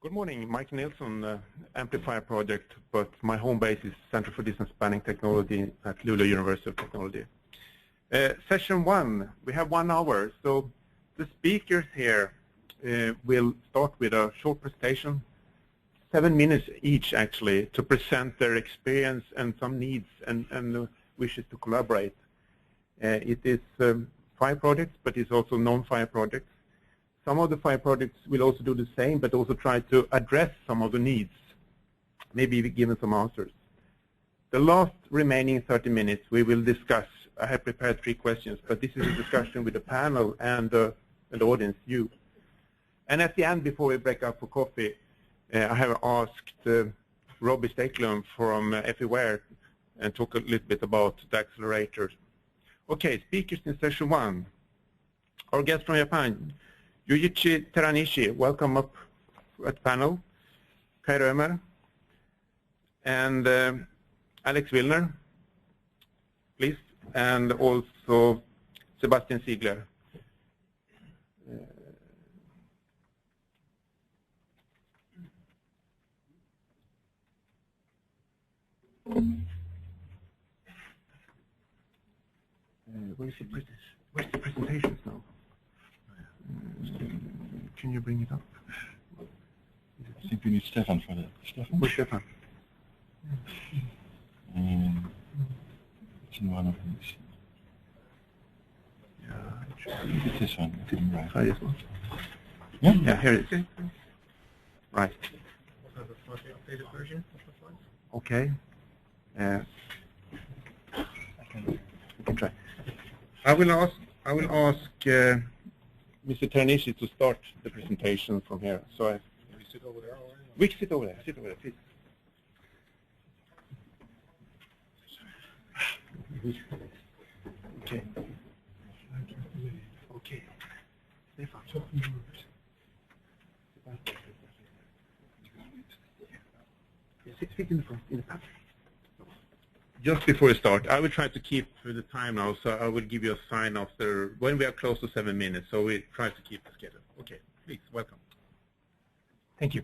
Good morning, Mike Nilsson, Amplifier Project, but my home base is Center for Distance Spanning Technology at Luleå University of Technology. Session 1, we have 1 hour, so the speakers here will start with a short presentation, 7 minutes each actually, to present their experience and some needs and wishes to collaborate. It is 5 projects, but it's also non-5 projects. Some of the 5 projects will also do the same, but also try to address some of the needs, maybe given some answers. The last remaining 30 minutes we will discuss. I have prepared 3 questions, but this is a discussion with the panel and the audience, you. And at the end, before we break up for coffee, I have asked Robbie Stakelum from Everywhere and talk a little bit about the accelerators. Okay, speakers in session 1. Our guest from Japan, Yuichi Teranishi, welcome up at the panel. Kai Römer and Alex Wilner, please, and also Sebastian Ziegler. Where's the presentations now? Can you bring it up? I think we need Stefan for that. Stefan? Where's Stefan? It's in one of these. Yeah, it's this one. Right. try this one. Yeah? Yeah, here it is. Right. Have a slightly updated version of the slides. Okay. I can try. I will ask Mr. Teranishi to start the presentation from here. So Can we sit over there already? we can sit over there. Sit over there, please. Okay. Okay. Stefan. Sit in the front, in the back. Just before we start, I will try to keep the time now, so I will give you a sign after when we are close to 7 minutes. So we try to keep the schedule. Okay, please, welcome. Thank you.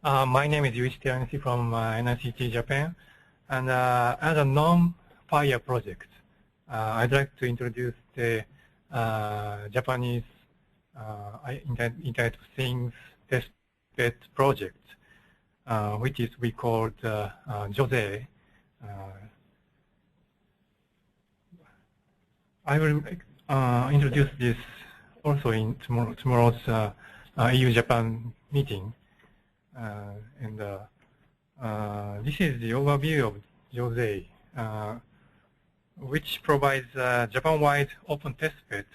My name is Yuichi Teranishi from NICT Japan, and as a non-fire project, I'd like to introduce the Japanese Internet of Things testbed project, which is we called JOSE. I will introduce this also in tomorrow's EU-Japan meeting. This is the overview of JOSE, which provides Japan-wide open testbed,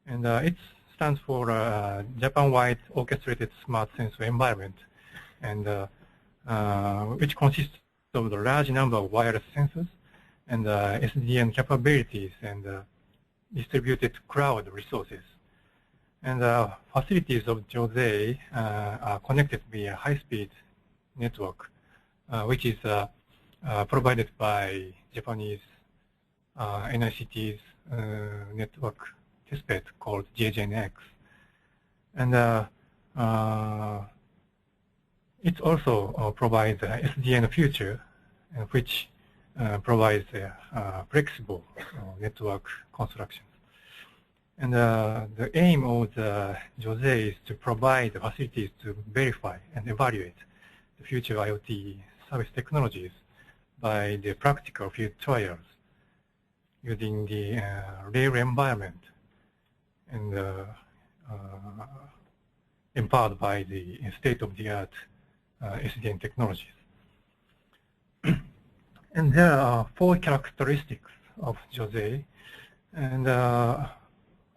and it stands for Japan-wide orchestrated smart sensor environment, and which consists of the large number of wireless sensors and SDN capabilities and distributed cloud resources. And facilities of JOSE are connected via high-speed network, which is provided by Japanese NICT's network testbed called JJNX. And it also provides SDN future, which provides flexible network constructions. And the aim of the JOSE is to provide the facilities to verify and evaluate the future IoT service technologies by the practical field trials using the real environment and empowered by the state-of-the-art SDN technologies. And there are 4 characteristics of JOSE, and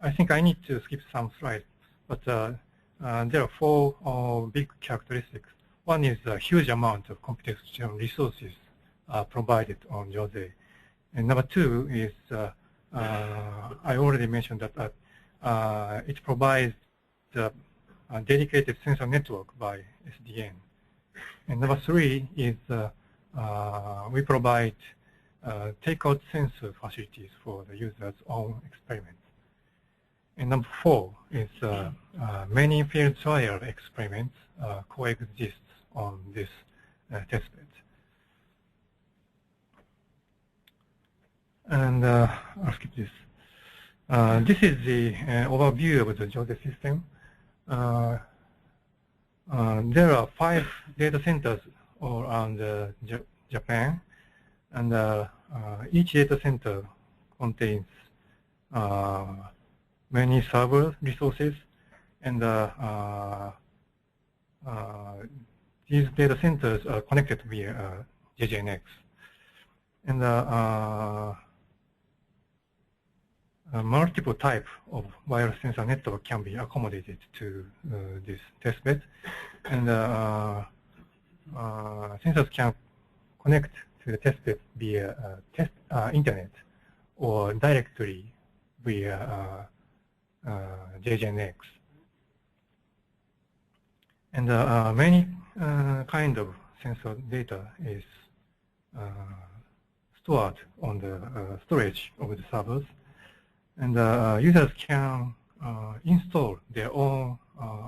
I think I need to skip some slides, but there are 4 big characteristics. One is a huge amount of computational resources provided on JOSE, and number 2 is I already mentioned that it provides a dedicated sensor network by SDN, and number 3 is we provide takeout sensor facilities for the user's own experiments. And number 4 is many field trial experiments coexist on this testbed. And I'll skip this. This is the overview of the JOSE system. There are 5 data centers all around Japan, and each data center contains many server resources, and these data centers are connected via JJNX. And multiple type of wireless sensor network can be accommodated to this testbed, and sensors can connect to the testbed via internet or directly via JJNX. And many kind of sensor data is stored on the storage of the servers, and users can install their own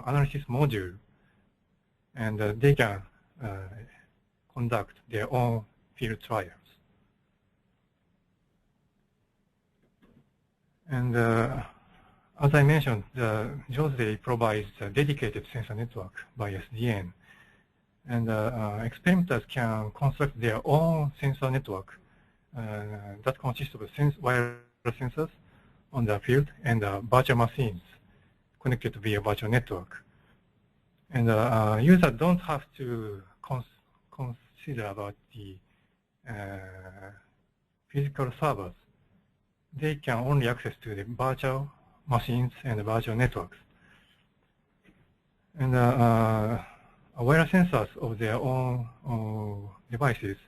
analysis module, and they can conduct their own field trials. And as I mentioned, the JOSE provides a dedicated sensor network by SDN, and experimenters can construct their own sensor network that consists of wireless sensors on the field and virtual machines connected via virtual network. And users don't have to consider about the physical servers. They can only access to the virtual machines and virtual networks. And wireless sensors of their own devices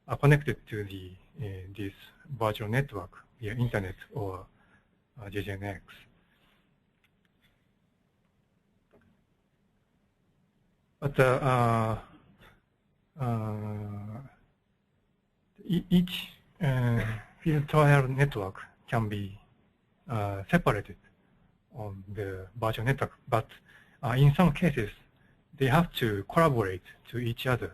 are connected to the this virtual network via internet or JJNX. But each field trial network can be separated on the virtual network, but in some cases they have to collaborate to each other.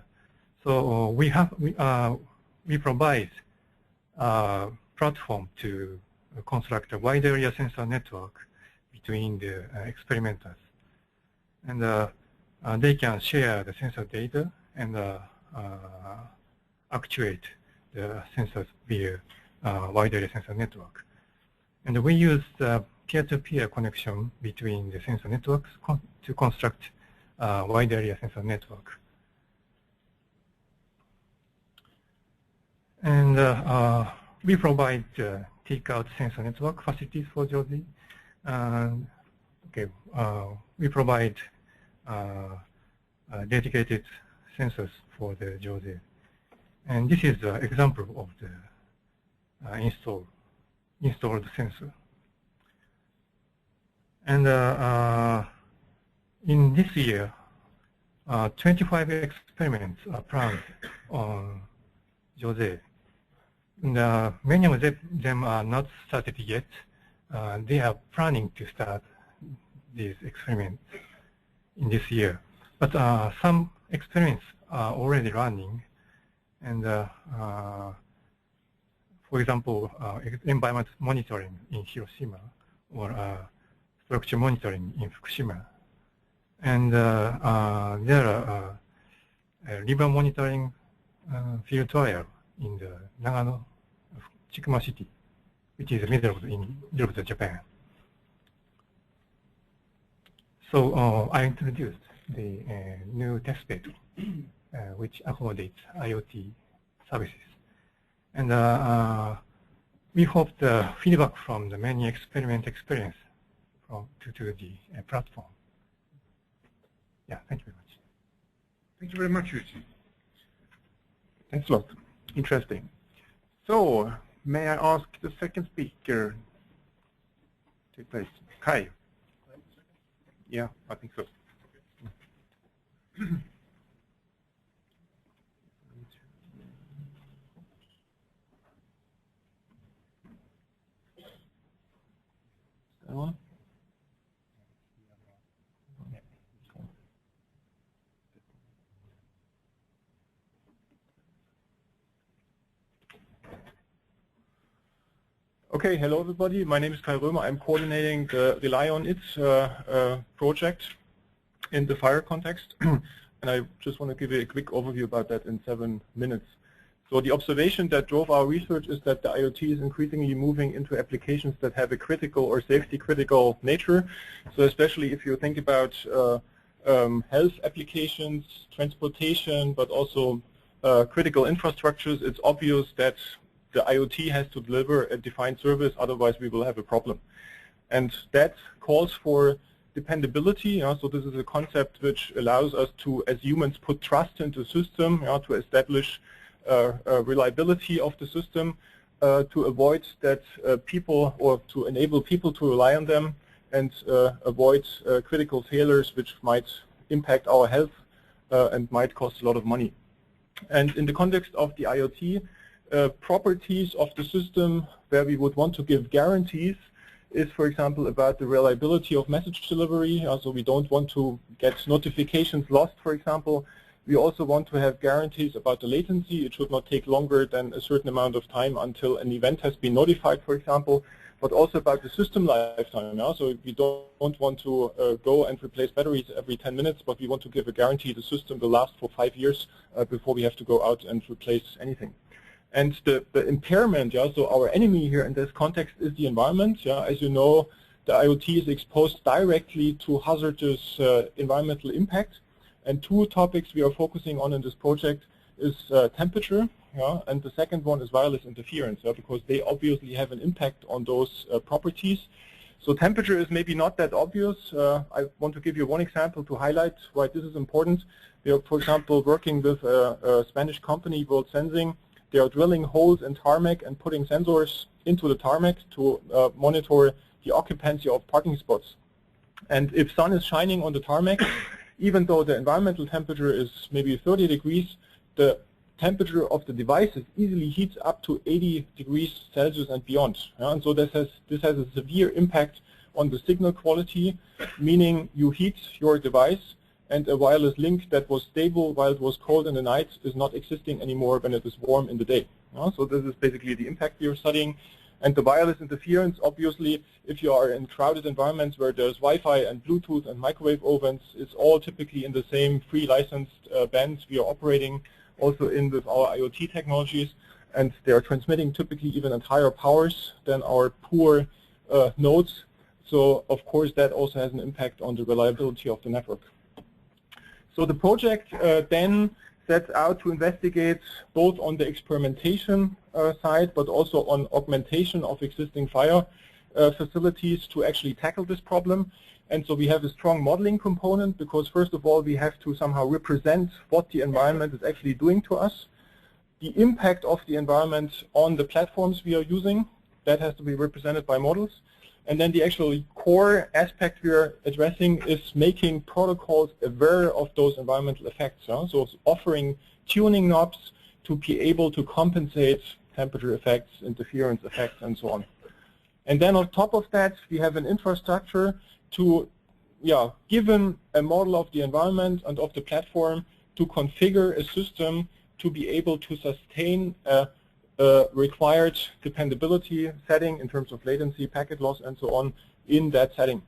So we provide a platform to construct a wide area sensor network between the experimenters, and they can share the sensor data and actuate the sensors via wide area sensor network. And we use the peer-to-peer connection between the sensor networks to construct a wide area sensor network. And we provide take-out sensor network facilities for JOSE. We provide dedicated sensors for the JOSE. And this is an example of the installed sensor. And in this year, 25 experiments are planned on JOSE. And many of them are not started yet. They are planning to start these experiments in this year. But some experiments are already running. And for example, environment monitoring in Hiroshima, or structure monitoring in Fukushima. And there are river monitoring field trial in the Nagano, Chikuma City, which is the middle of Japan. So I introduced the new testbed, which accommodates IoT services. And we hope the feedback from the many experience to the platform. Yeah, thank you very much. Thank you very much, Yuji. Thanks a lot. Interesting. So, may I ask the second speaker to take place? Kai. Yeah, I think so. Okay, hello everybody. My name is Kai Römer. I'm coordinating the Rely on It project in the fire context. And I just want to give you a quick overview about that in 7 minutes. So the observation that drove our research is that the IoT is increasingly moving into applications that have a critical or safety critical nature. So especially if you think about health applications, transportation, but also critical infrastructures, it's obvious that the IoT has to deliver a defined service, otherwise we will have a problem. And that calls for dependability. So this is a concept which allows us to, as humans, put trust into the system, to establish reliability of the system, to avoid that people, or to enable people to rely on them, and avoid critical failures which might impact our health and might cost a lot of money. And in the context of the IoT, properties of the system where we would want to give guarantees is, for example, about the reliability of message delivery. So we don't want to get notifications lost, for example. We also want to have guarantees about the latency. It should not take longer than a certain amount of time until an event has been notified, for example, but also about the system lifetime. So we don't want to go and replace batteries every 10 minutes, but we want to give a guarantee the system will last for 5 years before we have to go out and replace anything. And the impairment, so our enemy here in this context is the environment. As you know, the IoT is exposed directly to hazardous environmental impact. And 2 topics we are focusing on in this project is temperature, and the second one is wireless interference, because they obviously have an impact on those properties. So temperature is maybe not that obvious. I want to give you one example to highlight why this is important. We are, for example, working with a Spanish company, World Sensing. They are drilling holes in tarmac and putting sensors into the tarmac to monitor the occupancy of parking spots. And if sun is shining on the tarmac, even though the environmental temperature is maybe 30 degrees, the temperature of the devices easily heats up to 80 degrees Celsius and beyond. And so this has a severe impact on the signal quality, meaning you heat your device, and a wireless link that was stable while it was cold in the night is not existing anymore when it is warm in the day. So this is basically the impact we are studying. And the wireless interference, obviously, if you are in crowded environments where there's Wi-Fi and Bluetooth and microwave ovens, it's all typically in the same free licensed bands we are operating also in with our IoT technologies. And they are transmitting typically even at higher powers than our poor nodes. So, of course, that also has an impact on the reliability of the network. So the project then sets out to investigate both on the experimentation side, but also on augmentation of existing fire facilities to actually tackle this problem. And so we have a strong modeling component because, first of all, we have to somehow represent what the environment is actually doing to us. The impact of the environment on the platforms we are using, that has to be represented by models. And then the actual core aspect we are addressing is making protocols aware of those environmental effects. So offering tuning knobs to be able to compensate temperature effects, interference effects, and so on. And then on top of that, we have an infrastructure to, given a model of the environment and of the platform, to configure a system to be able to sustain a required dependability setting in terms of latency, packet loss, and so on in that setting.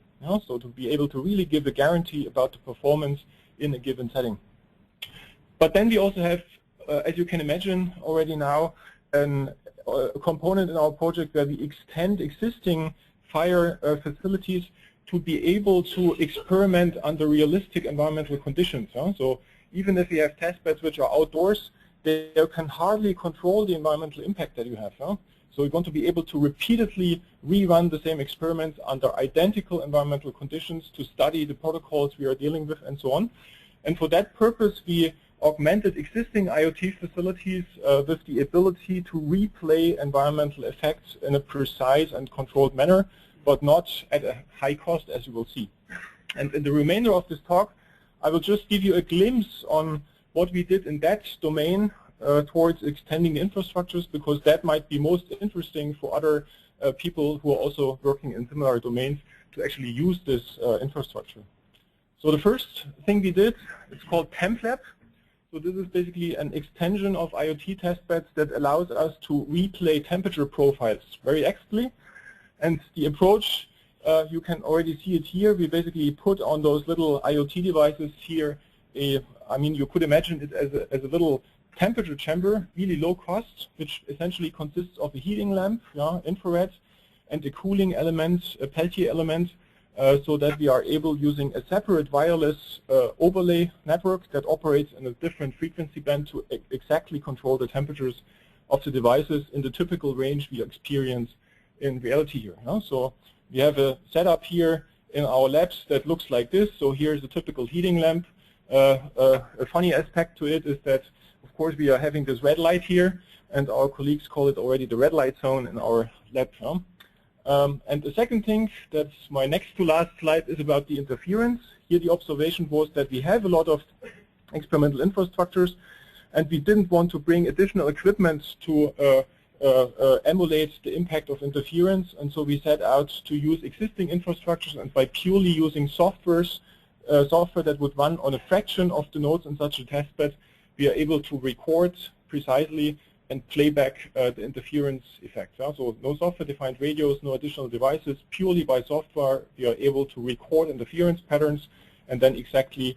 So to be able to really give a guarantee about the performance in a given setting. But then we also have, as you can imagine already now, a component in our project where we extend existing fire facilities to be able to experiment under realistic environmental conditions. So even if we have test beds which are outdoors, they can hardly control the environmental impact that you have. So we want to be able to repeatedly rerun the same experiments under identical environmental conditions to study the protocols we are dealing with and so on. And for that purpose, we augmented existing IoT facilities with the ability to replay environmental effects in a precise and controlled manner, but not at a high cost, as you will see. And in the remainder of this talk, I will just give you a glimpse on what we did in that domain towards extending the infrastructures, because that might be most interesting for other people who are also working in similar domains to actually use this infrastructure. So the first thing we did, it's called TempLab. So this is basically an extension of IoT testbeds that allows us to replay temperature profiles very accurately. And the approach, you can already see it here. We basically put on those little IoT devices here I mean, you could imagine it as a little temperature chamber, really low cost, which essentially consists of a heating lamp, infrared, and a cooling element, a Peltier element, so that we are able, using a separate wireless overlay network that operates in a different frequency band, to exactly control the temperatures of the devices in the typical range we experience in reality here. So we have a setup here in our labs that looks like this. So here's a typical heating lamp. A funny aspect to it is that, of course, we are having this red light here, and our colleagues call it already the red light zone in our lab. And the second thing, that's my next to last slide, is about the interference. Here the observation was that we have a lot of experimental infrastructures, and we didn't want to bring additional equipment to emulate the impact of interference, and so we set out to use existing infrastructures, and by purely using software that would run on a fraction of the nodes in such a testbed, we are able to record precisely and play back the interference effects. So no software-defined radios, no additional devices, purely by software we are able to record interference patterns and then exactly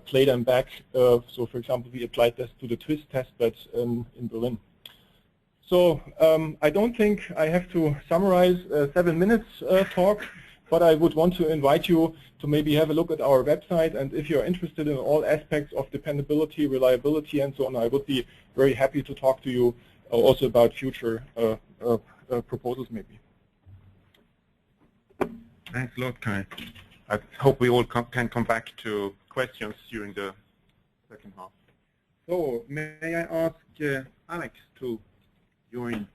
play them back. So for example, we applied this to the TWIST testbed in Berlin. So I don't think I have to summarize a 7 minutes talk, but I would want to invite you to maybe have a look at our website, and if you're interested in all aspects of dependability, reliability, and so on, I would be very happy to talk to you also about future proposals maybe. Thanks a lot, Kai. I hope we all can come back to questions during the second half. So may I ask Alex to join?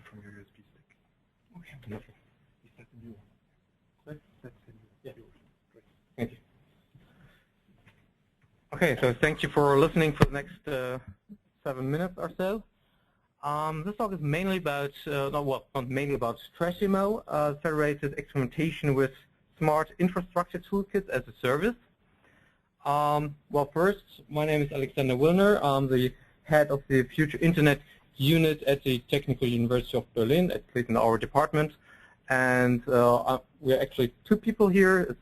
From your USB stick. Okay. Lovely. Is that the new one? That's the new. Yeah. Great. Thank you. Okay, so thank you for listening for the next 7 minutes or so. This talk is mainly about, not mainly about Trashimo, federated experimentation with smart infrastructure toolkits as a service. Well, first, my name is Alexander Wilner. I'm the head of the Future Internet unit at the Technical University of Berlin, at least in our department. And we're actually 2 people here. It's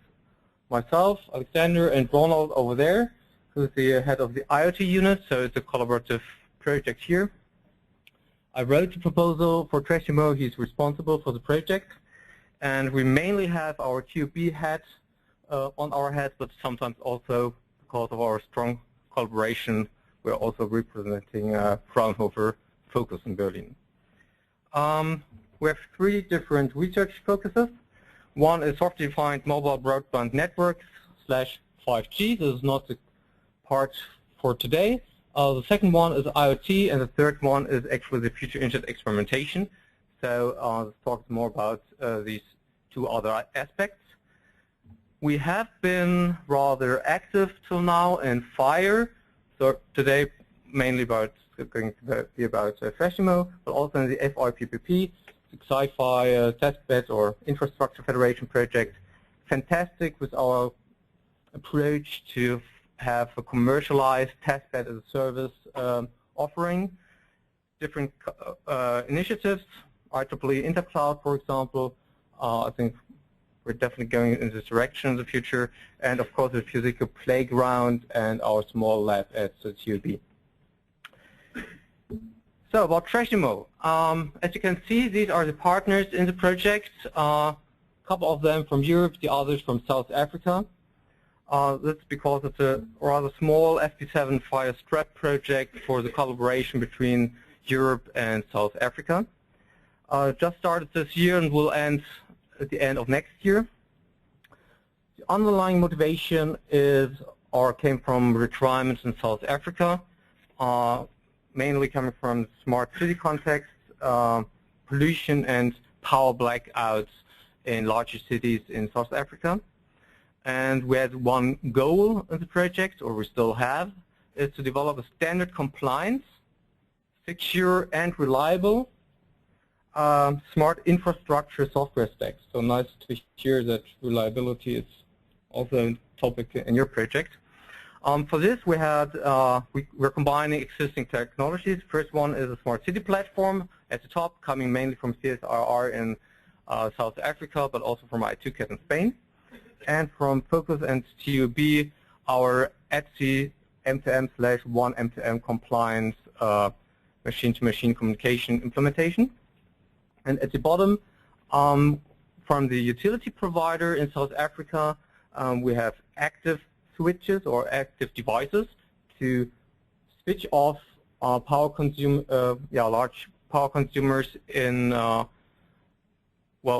myself, Alexander, and Ronald over there, who's the head of the IoT unit, so it's a collaborative project here. I wrote the proposal for Trashimo. He's responsible for the project. And we mainly have our QB hat on our heads, but sometimes also, because of our strong collaboration, we're also representing Fraunhofer focus in Berlin. We have 3 different research focuses. One is software-defined mobile broadband networks / 5G. This is not the part for today. The second one is IoT, and the third one is actually the future internet experimentation. So let's talk more about these 2 other aspects. We have been rather active till now in FIRE. So today, mainly going to be about Trashimo, but also in the FIPPP, the Sci-Fi Testbed or Infrastructure Federation project. Fantastic with our approach to have a commercialized testbed as a service offering. Different initiatives, IEEE Intercloud, for example. I think we're definitely going in this direction in the future. And of course, the physical playground and our small lab at the TUB. So about Trashimo, as you can see, these are the partners in the project. A couple of them from Europe, the others from South Africa. That's because it's a rather small FP7 Fire Strap project for the collaboration between Europe and South Africa. Just started this year and will end at the end of next year. The underlying motivation came from requirements in South Africa, mainly coming from the smart city context, pollution and power blackouts in larger cities in South Africa. And we had one goal in the project, or we still have, is to develop a standard compliance, secure and reliable, smart infrastructure software stacks. So nice to hear that reliability is also a topic in your project. For this, we're combining existing technologies. First one is a smart city platform at the top, coming mainly from CSIR in South Africa, but also from I2CAT in Spain. And from Focus and TUB, our ETSI M2M/1 M2M compliance machine-to-machine communication implementation. And at the bottom, from the utility provider in South Africa, we have active switches or active devices to switch off large power consumers in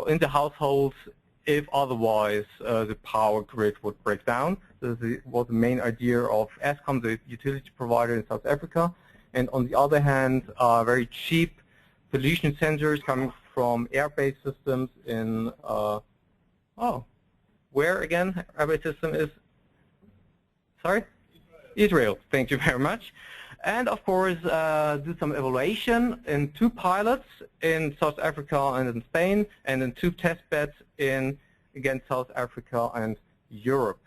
in the households if otherwise the power grid would break down. This was the main idea of Eskom, the utility provider in South Africa. And on the other hand, very cheap pollution sensors coming from air-based systems in, where again air-based system is? Sorry? Israel. Thank you very much. And of course, do some evaluation in 2 pilots in South Africa and in Spain, and in 2 test beds in, again, South Africa and Europe.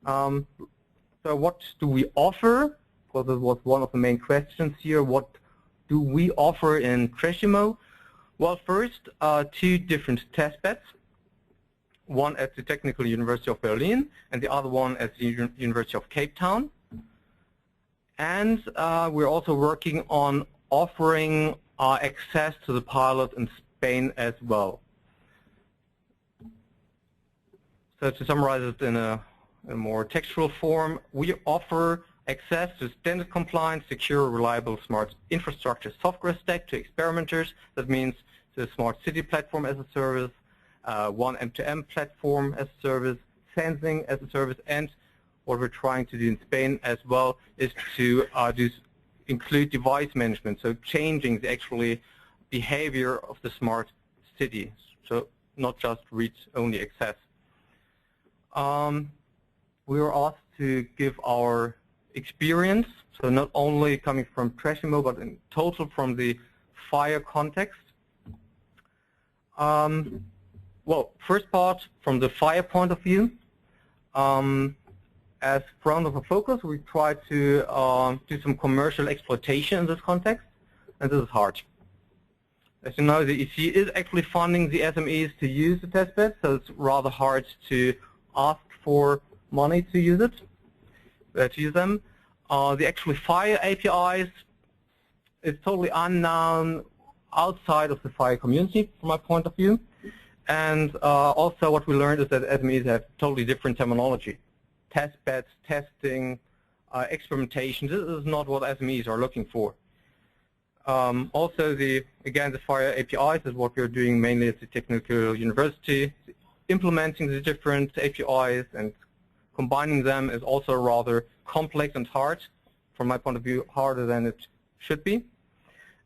So what do we offer? Well, that was one of the main questions here. What do we offer in Treshimo? Well, first, 2 different test beds. One at the Technical University of Berlin, and the other one at the University of Cape Town. And we're also working on offering access to the pilot in Spain as well. So to summarize it in a more textual form, we offer access to standard compliant, secure, reliable, smart infrastructure software stack to experimenters. That means the smart city platform as a service, one M2M platform as a service, sensing as a service, and what we're trying to do in Spain as well is to include device management, so changing the actually behavior of the smart city, so not just read-only access. We were asked to give our experience, so not only coming from Treshimo, but in total from the fire context. Well, first part, from the fire point of view, as front of a focus, we try to do some commercial exploitation in this context, and this is hard. As you know, the EC is actually funding the SMEs to use the testbed, so it's rather hard to ask for money to use it, to use them. The actually fire APIs is totally unknown outside of the fire community, from my point of view. And also what we learned is that SMEs have totally different terminology. Test beds, testing, experimentation, this is not what SMEs are looking for. Also, again, the fire APIs is what we're doing mainly at the Technical University. Implementing the different APIs and combining them is also rather complex and hard, from my point of view, harder than it should be.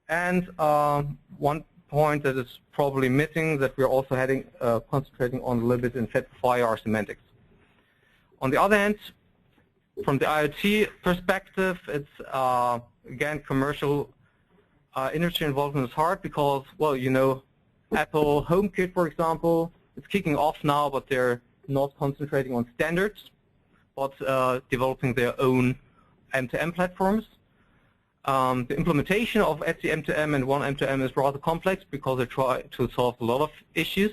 And one point that is probably missing that we're also concentrating on a little bit in Fed for Fire are semantics. On the other hand, from the IoT perspective, it's again commercial industry involvement is hard because, well, you know, Apple HomeKit, for example, it's kicking off now, but they're not concentrating on standards, but developing their own M2M platforms. The implementation of ETSI M2M and one M2M is rather complex because they try to solve a lot of issues.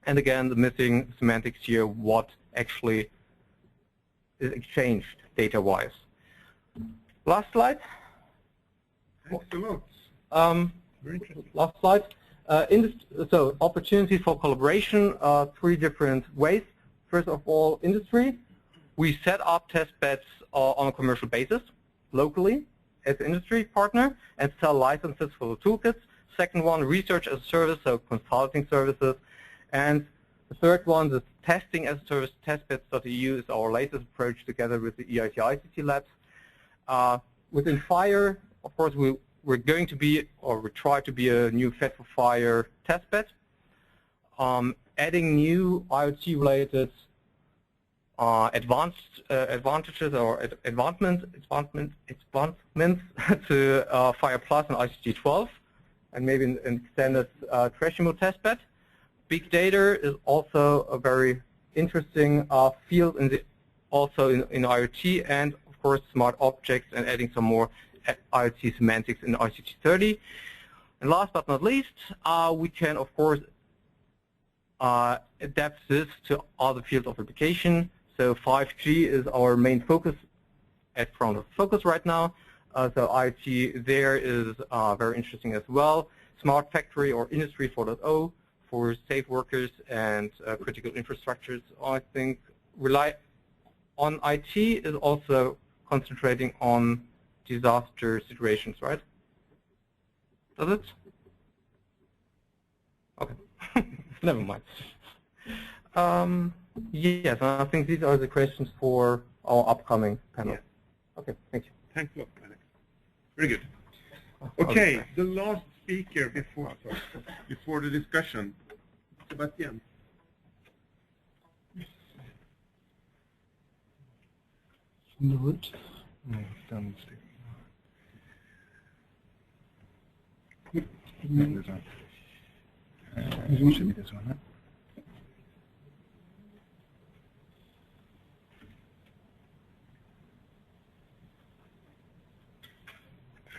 And again, the missing semantics here, what actually is exchanged data-wise. Last slide. Thanks a lot. Very interesting. Last slide. So opportunities for collaboration, 3 different ways. First of all, industry. We set up test beds on a commercial basis, locally, as an industry partner, and sell licenses for the toolkits. Second one, research as a service, so consulting services. And the third one, the testing as a service, testbeds.eu is our latest approach together with the EIT ICT labs. Within fire, of course, we're going to be, or we try to be a new Fed for Fire testbed, adding new IoT-related advantages or advancements to Fire Plus and ICT 12, and maybe an extended Trashimo testbed. Big data is also a very interesting field also in IoT, and of course smart objects, and adding some more IoT semantics in ICT30. And last but not least, we can of course adapt this to other fields of application. So 5G is our main focus at front of focus right now. So IoT there is very interesting as well. Smart factory or Industry 4.0 for safe workers and critical infrastructures. I think rely on IT is also concentrating on disaster situations, right? Does it? Okay, never mind. Yes, I think these are the questions for our upcoming panel. Yeah. Okay, thank you. Thanks a lot, Alex. Very good. Okay, the last speaker before the discussion, Sebastian. No, it. No, done. Should be this one, huh?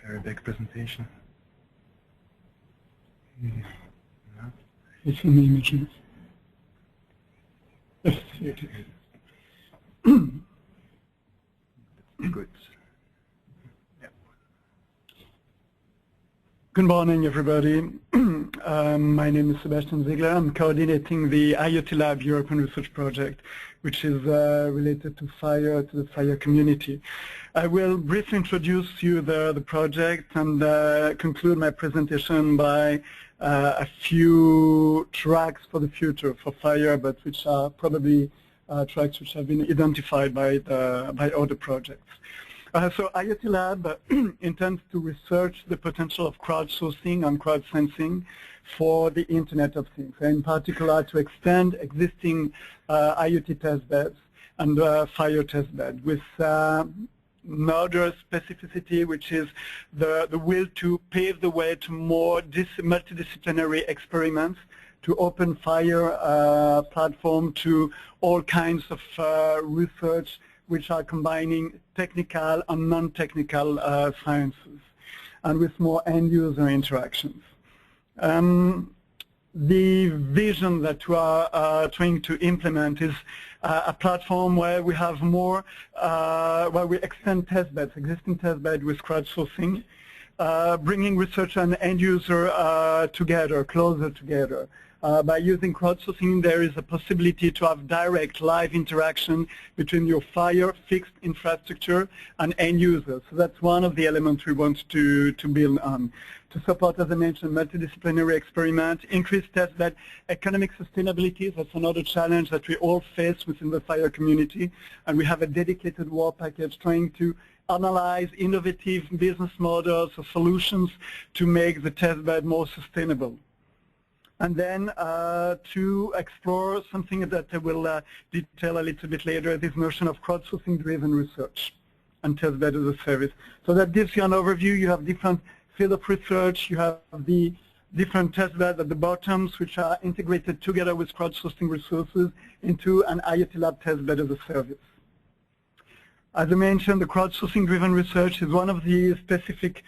Very big presentation. No. It's an image. Good. Good morning, everybody. My name is Sebastian Ziegler. I'm coordinating the IoT Lab European Research Project, which is related to the fire community. I will briefly introduce you the project and conclude my presentation by a few tracks for the future for fire, but which are probably tracks which have been identified by other projects. So IoT Lab intends to research the potential of crowdsourcing and crowd-sensing for the Internet of Things, and in particular to extend existing IoT testbeds and fire testbed with another specificity, which is the will to pave the way to more multidisciplinary experiments, to open fire platform to all kinds of research which are combining technical and non-technical sciences, and with more end-user interactions. The vision that we are trying to implement is a platform where we have more, where we extend testbeds, existing testbed with crowdsourcing, bringing researcher and end-user together, closer together. By using crowdsourcing, there is a possibility to have direct live interaction between your fire fixed infrastructure and end users. So that's one of the elements we want to build on. To support, as I mentioned, multidisciplinary experiment, increased testbed economic sustainability. That's another challenge that we all face within the fire community. And we have a dedicated work package trying to analyze innovative business models or solutions to make the testbed more sustainable. And then to explore something that I will detail a little bit later, this notion of crowdsourcing-driven research and testbed as a service. So that gives you an overview. You have different field of research. You have the different testbeds at the bottoms, which are integrated together with crowdsourcing resources into an IoT Lab testbed as a service. As I mentioned, the crowdsourcing-driven research is one of the specific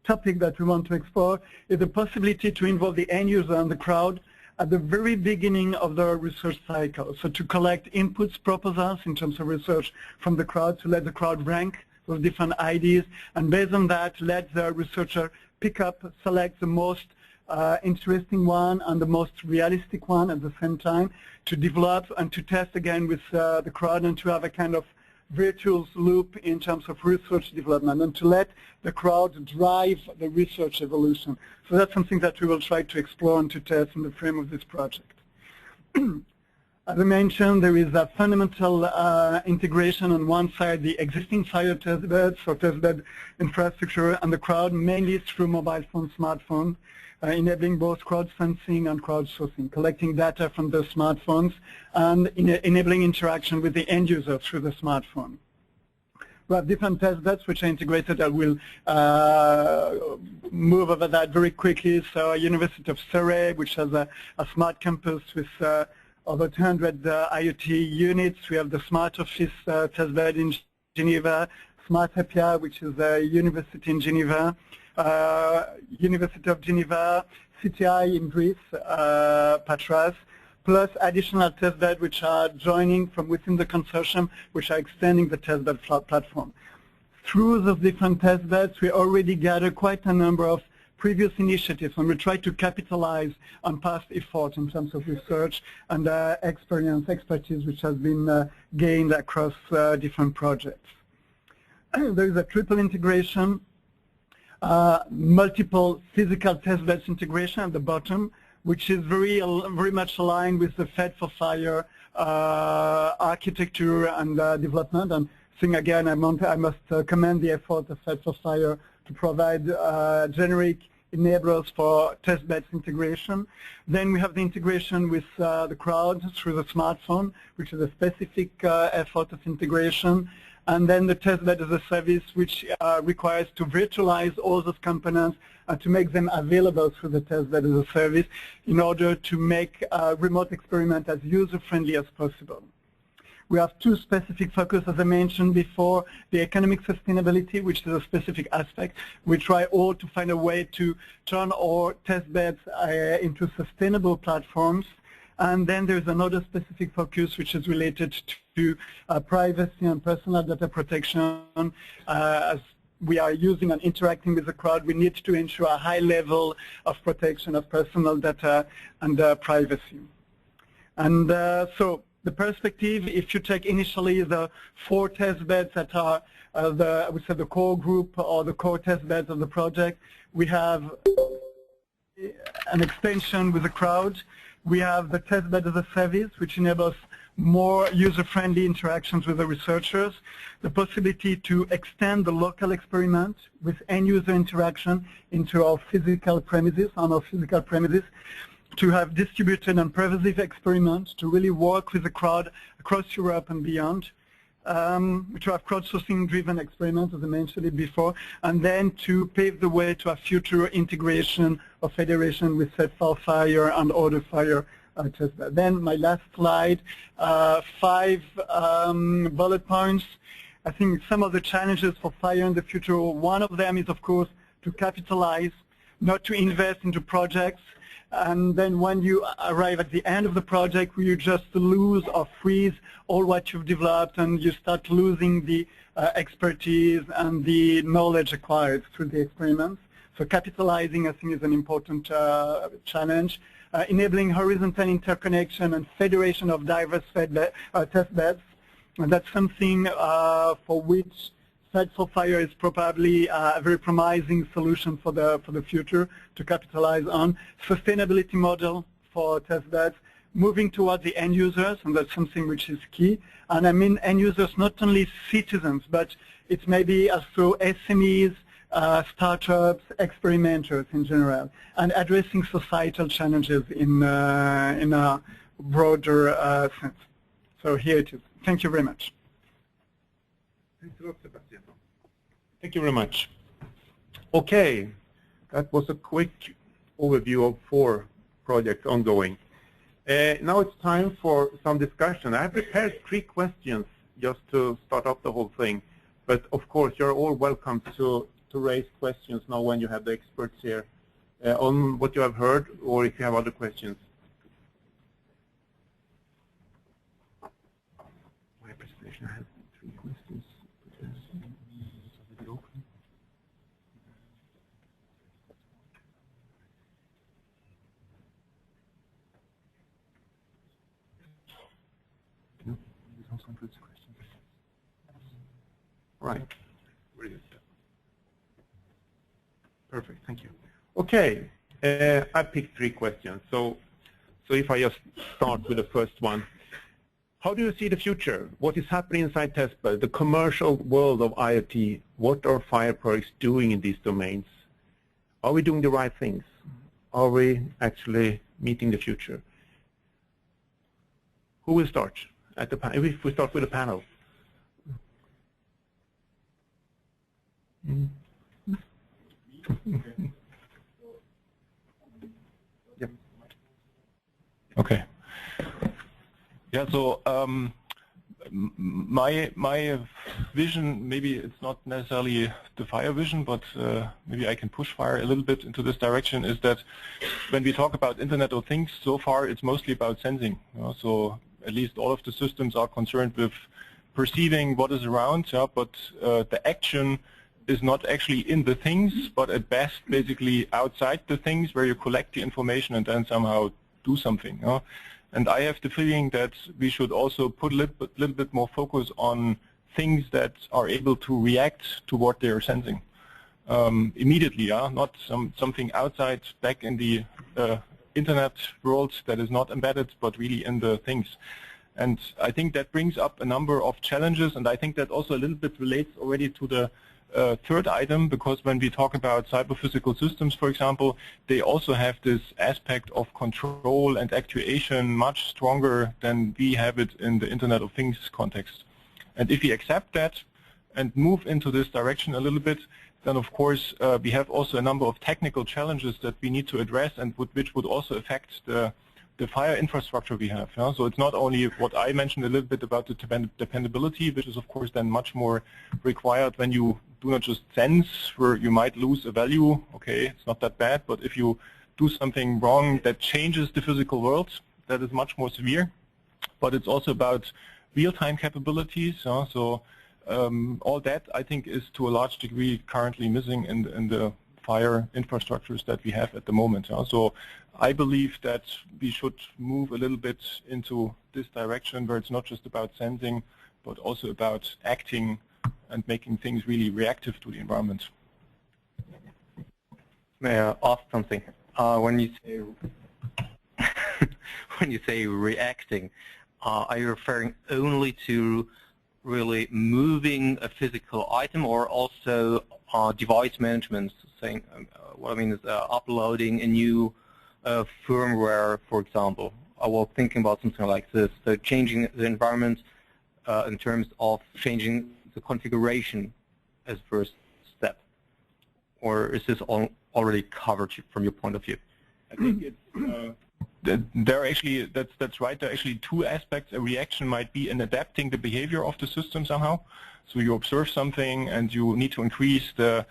topic that we want to explore, is the possibility to involve the end user and the crowd at the very beginning of the research cycle. So to collect inputs, proposals in terms of research from the crowd, to let the crowd rank those different ideas, and based on that, let the researcher pick up, select the most interesting one and the most realistic one at the same time, to develop and to test again with the crowd, and to have a kind of virtuous loop in terms of research development, and to let the crowd drive the research evolution. So that's something that we will try to explore and to test in the frame of this project. As I mentioned, there is a fundamental integration on one side, the existing fire testbeds or testbed infrastructure, and the crowd mainly through mobile phone, smartphone, enabling both crowd-sensing and crowdsourcing, collecting data from the smartphones and enabling interaction with the end user through the smartphone. We have different test beds which are integrated. I will move over that very quickly. So University of Surrey, which has a smart campus with over 200 IoT units. We have the Smart Office test bed in Geneva, Smart Apia, which is a university in Geneva, University of Geneva, CTI in Greece, Patras, plus additional test beds which are joining from within the consortium, which are extending the test bed platform. Through those different test beds, we already gathered quite a number of previous initiatives, and we try to capitalize on past efforts in terms of research and expertise which has been gained across different projects. There is a triple integration, multiple physical test beds integration at the bottom, which is very much aligned with the Fed for Fire architecture and development. And I think again, I must commend the effort of Fed for Fire to provide generic enablers for test beds integration. Then we have the integration with the crowd through the smartphone, which is a specific effort of integration. And then the test bed as a service, which requires to virtualize all those components and to make them available through the test bed as a service in order to make remote experiment as user-friendly as possible. We have two specific focus, as I mentioned before, the economic sustainability, which is a specific aspect. We try all to find a way to turn our test beds into sustainable platforms. And then there's another specific focus which is related to privacy and personal data protection. As we are using and interacting with the crowd, we need to ensure a high level of protection of personal data and privacy. And so the perspective, if you take initially the 4 test beds that are I would say the core group or the core test beds of the project, we have an extension with the crowd. We have the test bed as a service, which enables more user-friendly interactions with the researchers, the possibility to extend the local experiment with end-user interaction into our physical premises, to have distributed and pervasive experiments, to really work with the crowd across Europe and beyond, to have crowdsourcing-driven experiments, as I mentioned it before, and then to pave the way to a future integration of federation with Set for Fire and Order Fire test bed. Then my last slide, 5 bullet points. I think some of the challenges for Fire in the future, one of them is, of course, to capitalize, not to invest into projects. And then when you arrive at the end of the project, you just lose or freeze all what you've developed, and you start losing the expertise and the knowledge acquired through the experiments. So capitalizing, I think, is an important challenge. Enabling horizontal interconnection and federation of diverse test beds. And that's something for which Set for Fire is probably a very promising solution for the future to capitalize on. Sustainability model for test beds, moving toward the end users, and that's something which is key. And I mean end users, not only citizens, but it's maybe also SMEs, startups, experimenters in general, and addressing societal challenges in a broader sense. So here it is. Thank you very much. Thanks a lot, Sebastian. Thank you very much. Okay, that was a quick overview of 4 projects ongoing. Now it's time for some discussion. I have prepared 3 questions just to start up the whole thing, but of course you're all welcome to raise questions now when you have the experts here on what you have heard, or if you have other questions. My presentation has 3 questions. Right. Perfect. Thank you. Okay. I picked 3 questions. So if I just start with the first one. How do you see the future? What is happening inside testbed? The commercial world of IoT. What are Fire projects doing in these domains? Are we doing the right things? Are we actually meeting the future? Who will start at the panel? If we start with the panel. Yep. Okay. Yeah. So my vision, maybe it's not necessarily the fire vision, but maybe I can push fire a little bit into this direction, is that when we talk about Internet of Things, so far it's mostly about sensing. So at least all of the systems are concerned with perceiving what is around, but the action is not actually in the things, but at best basically outside the things, where you collect the information and then somehow do something. And I have the feeling that we should also put a little bit more focus on things that are able to react to what they are sensing immediately, not something outside back in the internet world that is not embedded, but really in the things. And I think that brings up a number of challenges, and I think that also a little bit relates already to the third item, because when we talk about cyber-physical systems, for example, they also have this aspect of control and actuation much stronger than we have it in the Internet of Things context. And if we accept that and move into this direction a little bit, then of course we have also a number of technical challenges that we need to address, and which would also affect the fire infrastructure we have. So it's not only what I mentioned a little bit about the dependability, which is of course then much more required when you do not just sense, where you might lose a value. Okay, it's not that bad, but if you do something wrong that changes the physical world, that is much more severe. But it's also about real-time capabilities. So all that, I think, is to a large degree currently missing in the fire infrastructures that we have at the moment. So I believe that we should move a little bit into this direction, where it's not just about sensing, but also about acting and making things really reactive to the environment. May I ask something? When you say reacting, are you referring only to really moving a physical item, or also device management? Saying what I mean is uploading a new firmware, for example. I was thinking about something like this: so changing the environment in terms of changing the configuration as first step, or is this already covered from your point of view? I think it's there are actually, that's right. There are actually two aspects. A reaction might be in adapting the behavior of the system somehow. So you observe something and you need to increase the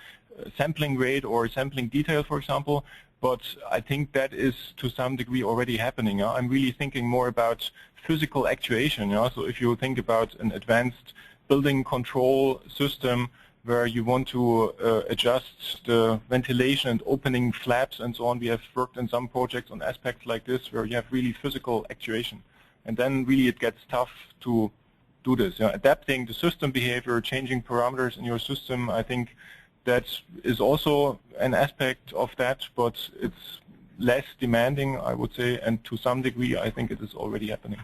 sampling rate or sampling detail, for example. But I think that is to some degree already happening. I'm really thinking more about physical actuation. So if you think about an advanced building control system where you want to adjust the ventilation and opening flaps and so on, we have worked in some projects on aspects like this where you have really physical actuation. And then really it gets tough to do this. Adapting the system behavior, changing parameters in your system, I think that is also an aspect of that, but it's less demanding, I would say, and to some degree I think it is already happening.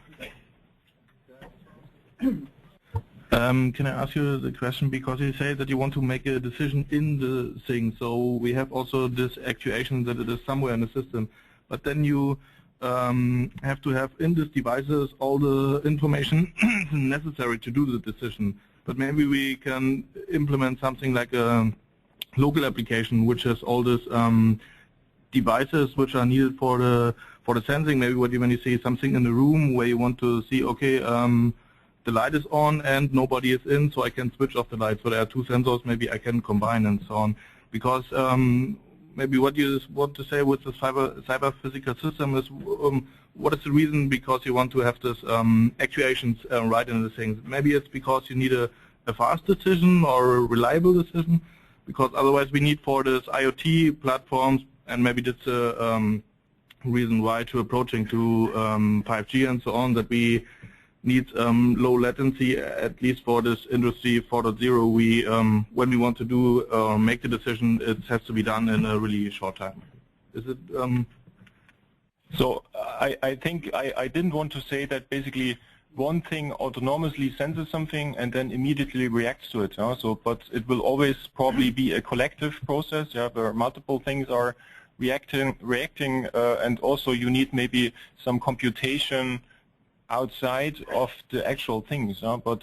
Can I ask you the question, because you say that you want to make a decision in the thing, so we have also this actuation that it is somewhere in the system, but then you have to have in these devices all the information necessary to do the decision. But maybe we can implement something like a local application which has all these devices which are needed for the sensing. Maybe when you see something in the room where you want to see, okay, the light is on and nobody is in, so I can switch off the light. So there are two sensors, maybe I can combine and so on. Because maybe what you want to say with the cyber physical system is, what is the reason because you want to have this actuations right in the things? Maybe it's because you need a fast decision or a reliable decision, because otherwise we need for this IoT platforms, and maybe that's a reason why to approaching to 5G and so on, that we need low latency, at least for this industry 4.0. We when we want to do make the decision, it has to be done in a really short time. Is it? So I think I didn't want to say that basically one thing autonomously senses something and then immediately reacts to it. But it will always probably be a collective process, where multiple things are reacting, and also you need maybe some computation outside of the actual things. But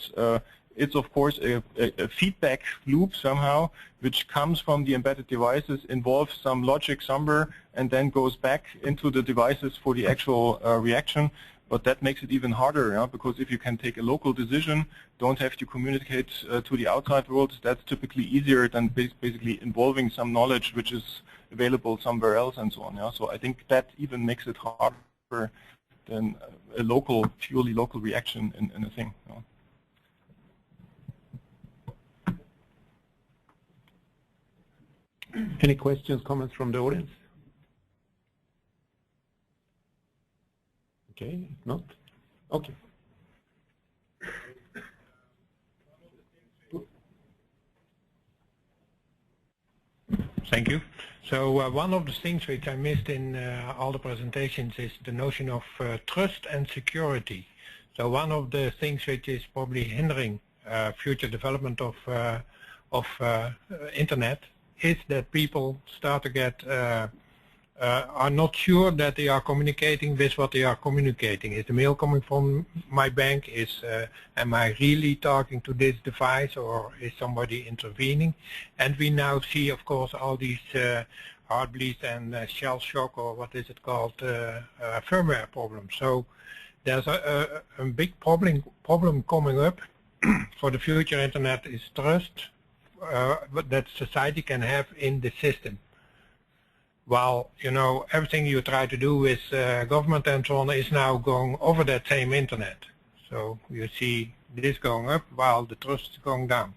it's of course a feedback loop somehow, which comes from the embedded devices, involves some logic somewhere, and then goes back into the devices for the actual reaction. But that makes it even harder, because if you can take a local decision, don't have to communicate to the outside world, that's typically easier than basically involving some knowledge which is available somewhere else and so on. So I think that even makes it harder than a purely local reaction in a thing. Any questions, comments from the audience? Okay, if not, okay. Thank you. So one of the things which I missed in all the presentations is the notion of trust and security. So one of the things which is probably hindering future development of internet is that people start to get are not sure that they are communicating with what they are communicating. Is the mail coming from my bank? Am I really talking to this device, or is somebody intervening? And we now see, of course, all these heartbleeds and shell shock, or what is it called, firmware problems. So there's a big problem coming up for the future internet is trust that society can have in the system. While, everything you try to do with government and so on is now going over that same internet. So you see this going up while the trust is going down.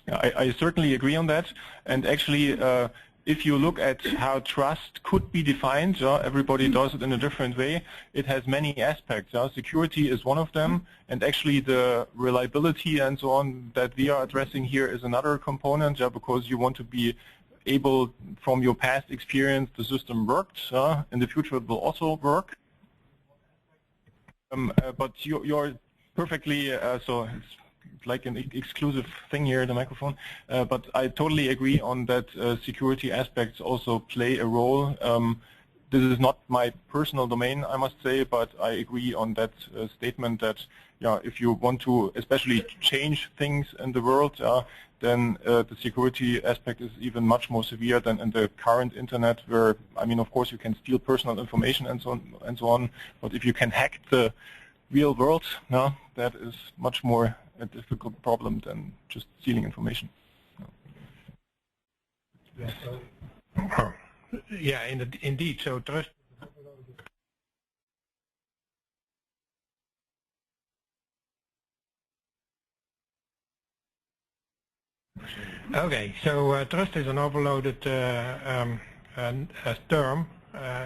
Yeah, I certainly agree on that. And actually, if you look at how trust could be defined, everybody does it in a different way. It has many aspects. Security is one of them, and actually the reliability and so on that we are addressing here is another component, because you want to be able, from your past experience, the system worked. In the future it will also work. But you're perfectly, so it's like an exclusive thing here, the microphone. But I totally agree on that security aspects also play a role. This is not my personal domain, I must say, but I agree on that statement that if you want to especially change things in the world, then the security aspect is even much more severe than in the current internet, where, of course you can steal personal information and so on, but if you can hack the real world, that is much more a difficult problem than just stealing information. Yeah, indeed. So trust. Okay, so trust is an overloaded term,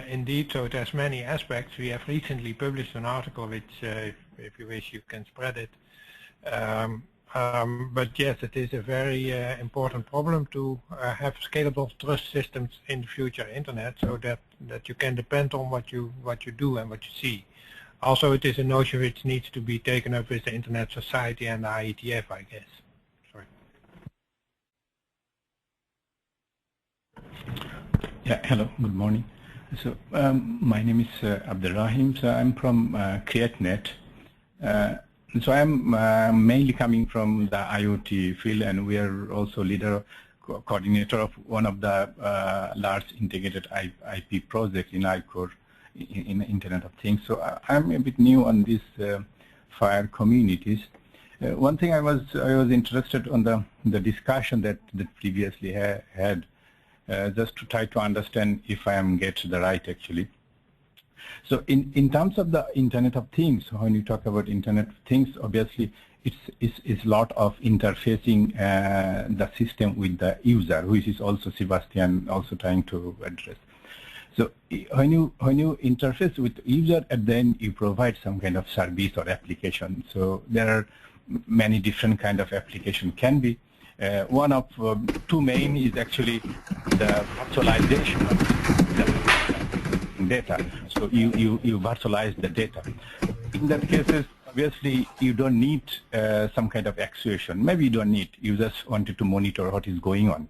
indeed. So it has many aspects. We have recently published an article, which, if you wish, you can spread it. But yes, it is a very important problem to have scalable trust systems in the future internet, so that you can depend on what you do and what you see. Also, it is a notion which needs to be taken up with the Internet Society and the IETF, I guess. Sorry. Yeah, hello, good morning. So my name is Abdurrahim. So I'm from CreateNet. So I'm mainly coming from the IoT field, and we are also coordinator of one of the large integrated IP projects in ICOR, in Internet of Things. So I'm a bit new on these FHIR communities. One thing I was interested on the discussion that previously had, just to try to understand if I am get the right actually. So in terms of the Internet of Things, when you talk about Internet of Things, obviously it's a lot of interfacing the system with the user, which is also Sebastian also trying to address. So when you interface with the user, and then you provide some kind of service or application. So there are many different kind of application can be. One of two main is actually the virtualization of the data. So you virtualize the data. In that cases, obviously you don't need some kind of actuation. Maybe you don't need. You just wanted to monitor what is going on.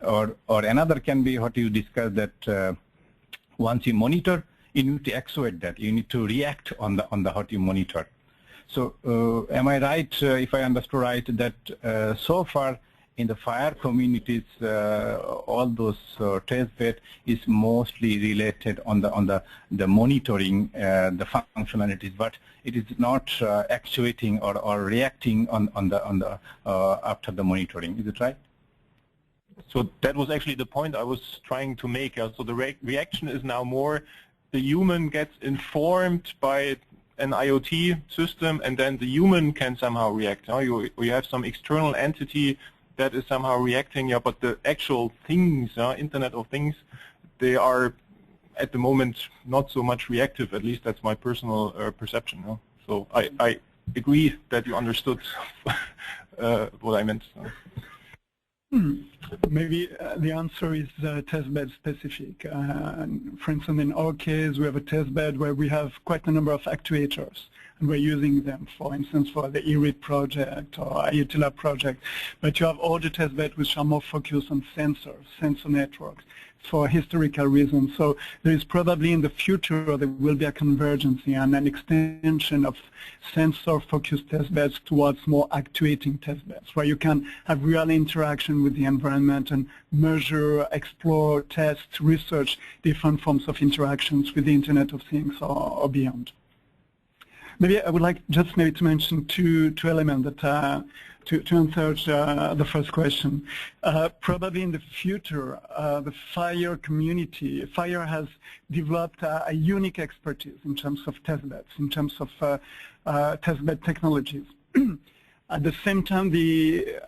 Or another can be what you discussed that once you monitor, you need to actuate that. You need to react on the what you monitor. So am I right, if I understood right, that so far in the fire communities, all those test bed is mostly related on the monitoring the functionalities, but it is not actuating or reacting on the after the monitoring. Is it right? So that was actually the point I was trying to make. So the reaction is now more the human gets informed by an IoT system, and then the human can somehow react. You have some external entity that is somehow reacting, but the actual things, Internet of Things, they are at the moment not so much reactive. At least that's my personal perception. So I agree that you understood what I meant. Maybe the answer is testbed specific. For instance, in our case, we have a testbed where we have quite a number of actuators, and we're using them, for instance, for the ERIT project or IoT Lab project. But you have all the testbeds which are more focused on sensors, sensor networks, for historical reasons. So there is probably in the future there will be a convergence and an extension of sensor-focused testbeds towards more actuating testbeds, where you can have real interaction with the environment and measure, explore, test, research different forms of interactions with the Internet of Things or beyond. Maybe I would like just maybe to mention two elements that to answer the first question. Probably in the future, the fire community, fire has developed a unique expertise in terms of testbeds, in terms of testbed technologies. At the same time, the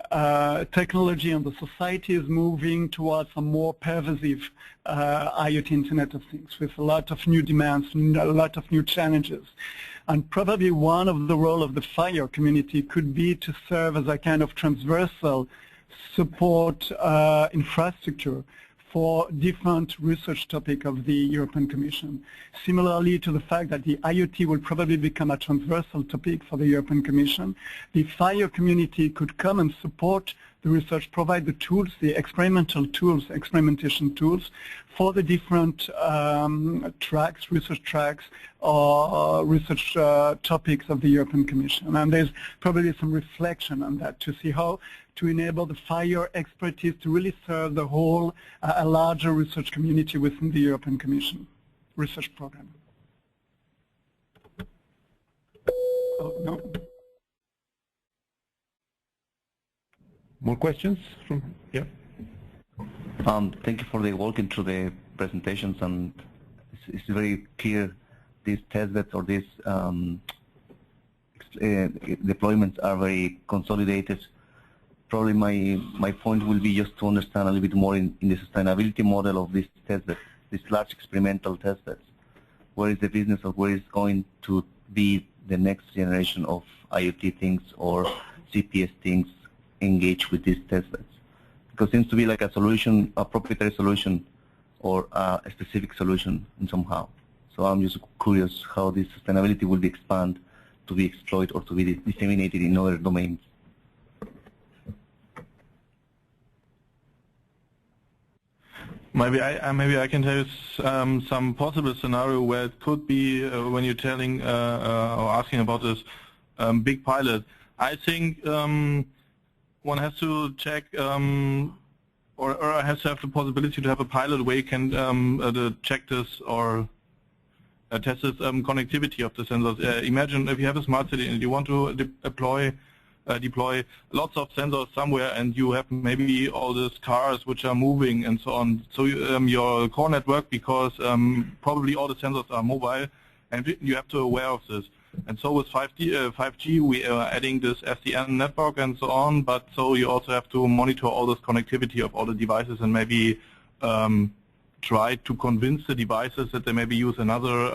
technology and the society is moving towards a more pervasive IoT Internet of Things with a lot of new demands, a lot of new challenges. And probably one of the role of the fire community could be to serve as a kind of transversal support infrastructure for different research topics of the European Commission. Similarly to the fact that the IoT will probably become a transversal topic for the European Commission, the fire community could come and support the research, provide the tools, the experimental tools, experimentation tools for the different tracks, research tracks or research topics of the European Commission. And there's probably some reflection on that to see how to enable the fire expertise to really serve the whole, a larger research community within the European Commission research program. Oh, no. More questions from, yeah? Thank you for the walking through the presentations, and it's very clear these testbeds or these deployments are very consolidated. Probably my point will be just to understand a little bit more in the sustainability model of these testbeds, these large experimental testbeds. Where is the business of where is going to be the next generation of IoT things or CPS things engaged with these testbeds? Because it seems to be like a solution, a proprietary solution, or a specific solution in somehow. So I'm just curious how this sustainability will be expanded to be exploited or to be disseminated in other domains. Maybe I can tell you some possible scenario where it could be when you're telling or asking about this big pilot. I think one has to check or has to have the possibility to have a pilot where you can check this or test this connectivity of the sensors. Imagine if you have a smart city and you want to deploy lots of sensors somewhere, and you have maybe all these cars which are moving and so on. So your core network, because probably all the sensors are mobile, and you have to be aware of this. And so with 5G, we are adding this SDN network and so on, but so you also have to monitor all this connectivity of all the devices and maybe try to convince the devices that they maybe use another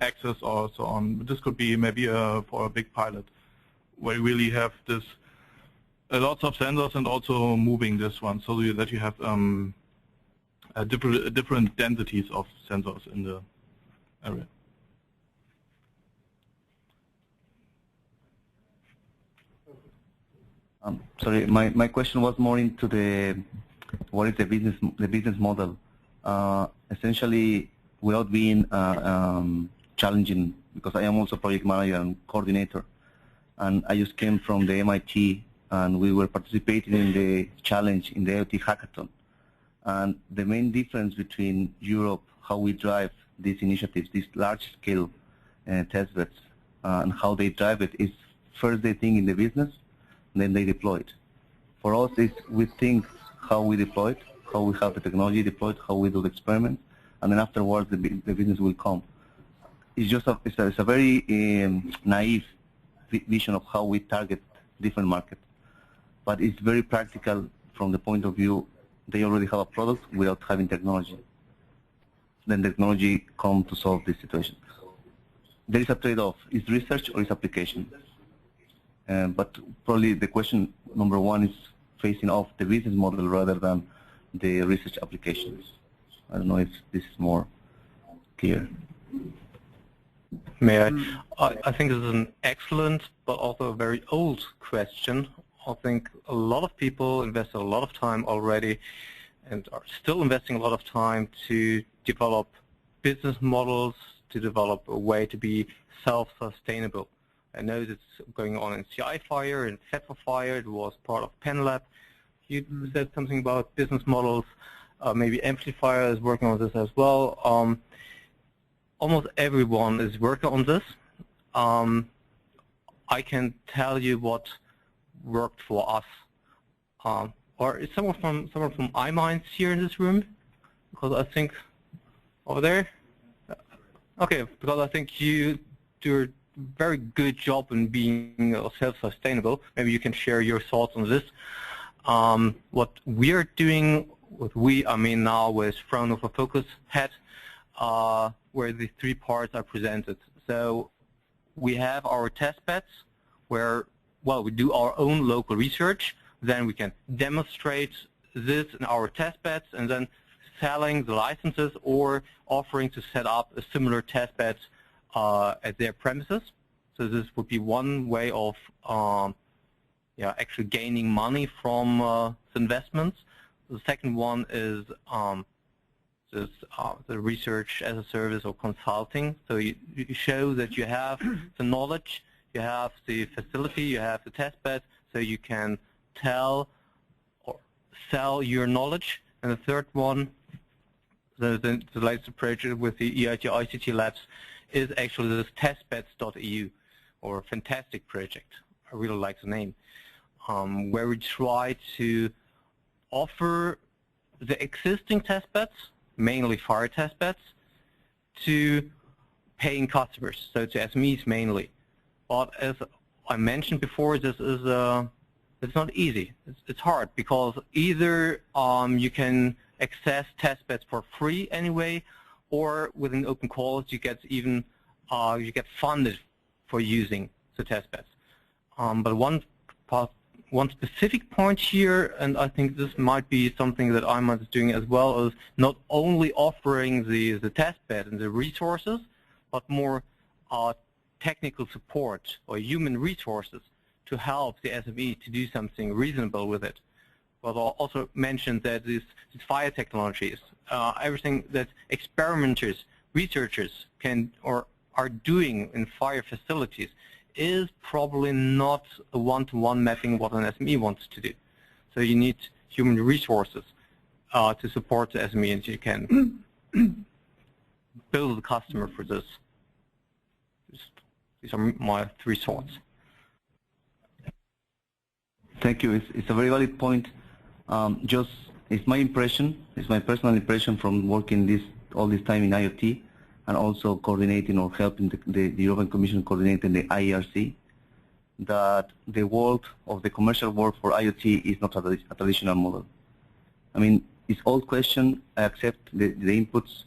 access or so on. But this could be maybe for a big pilot, where you really have this lots of sensors and also moving this one, so that you have different densities of sensors in the area. Sorry, my question was more into what is the business model. Essentially, without being challenging, because I am also project manager and coordinator. and I just came from the MIT, and we were participating in the challenge in the IoT hackathon. And the main difference between Europe, how we drive these initiatives, these large-scale test beds, and how they drive it is first they think in the business, and then they deploy it. For us, we think how we deploy it, how we have the technology deployed, how we do the experiments, and then afterwards the business will come. It's just it's a very naive vision of how we target different markets, but it's very practical from the point of view they already have a product without having technology. Then technology comes to solve this situation. There is a trade-off: is research or is application? But probably the question number one is facing off the business model rather than the research applications. I don't know if this is more clear. May I? I think this is an excellent but also a very old question. I think a lot of people invested a lot of time already and are still investing a lot of time to develop business models, to develop a way to be self-sustainable. I know that's going on in CI Fire and FETFA Fire. It was part of PenLab. You said something about business models. Maybe Amplifier is working on this as well. Almost everyone is working on this. I can tell you what worked for us. Or is someone from iMinds here in this room? Because I think over there. Okay, because I think you do a very good job in being self-sustainable. Maybe you can share your thoughts on this. What we're doing, I mean now with Fraunhofer Focus Head, where the three parts are presented. So we have our test beds where, well, we do our own local research. Then we can demonstrate this in our test beds and then selling the licenses or offering to set up a similar test bed at their premises. So this would be one way of actually gaining money from the investments. The second one is the research as a service or consulting. So you show that you have the knowledge, you have the facility, you have the test bed, so you can tell or sell your knowledge. And the third one, the latest approach with the EIT ICT labs, is actually this testbeds.eu, or a fantastic project. I really like the name, where we try to offer the existing test beds, mainly fire test beds, to paying customers, so to SMEs mainly. But as I mentioned before, this is it's not easy. It's hard because either you can access test beds for free anyway, or within open calls you get even you get funded for using the test beds. But one specific point here, and I think this might be something that iMinds is doing as well, is not only offering the test bed and the resources, but more technical support or human resources to help the SME to do something reasonable with it. But I'll also mention that these fire technologies, everything that experimenters, researchers can or are doing in fire facilities is probably not a one-to-one mapping what an SME wants to do. So you need human resources to support the SME, and you can build a customer for this. These are my three thoughts. Thank you. It's a very valid point. Just it's my impression, it's my personal impression from working all this time in IoT, and also coordinating or helping the European Commission coordinating the IERC, that the world of the commercial world for IoT is not a traditional model. I mean, it's old question. I accept the inputs,